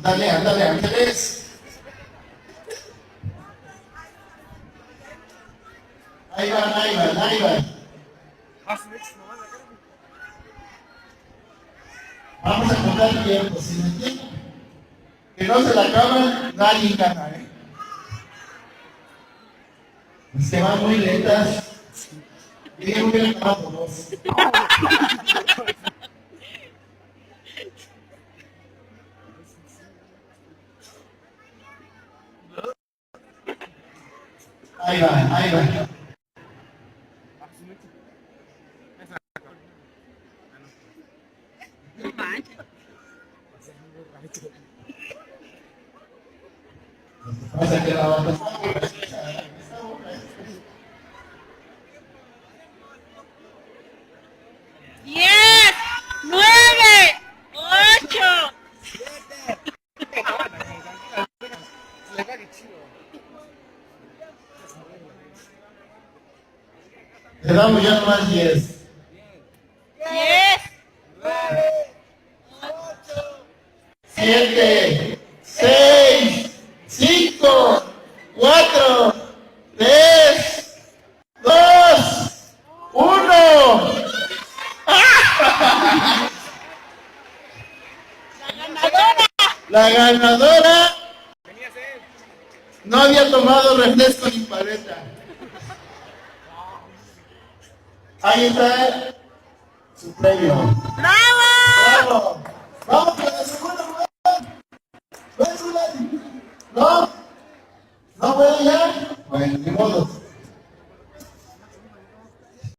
Ándale, ándale, Ángeles. Ahí van, ahí van, ahí van. Vamos a contar tiempo. Si el tiempo que no se la acaban, nadie gana, ¿eh? Pues que van muy lentas. Y yo hubiera acabado dos. Ahí va, ahí va. Pasa que la banda está borracha. 10, 9, 8. Le damos ya nomás 10. 10, 7, 6, 5, 4, 3, 2, 1. La ganadora no había tomado refresco ni paleta. Ahí está su premio. ¡Bravo! ¡Bravo! ¡Vamos con la segunda mujer! ¿No? ¿No puede ya? Bueno, ni modo.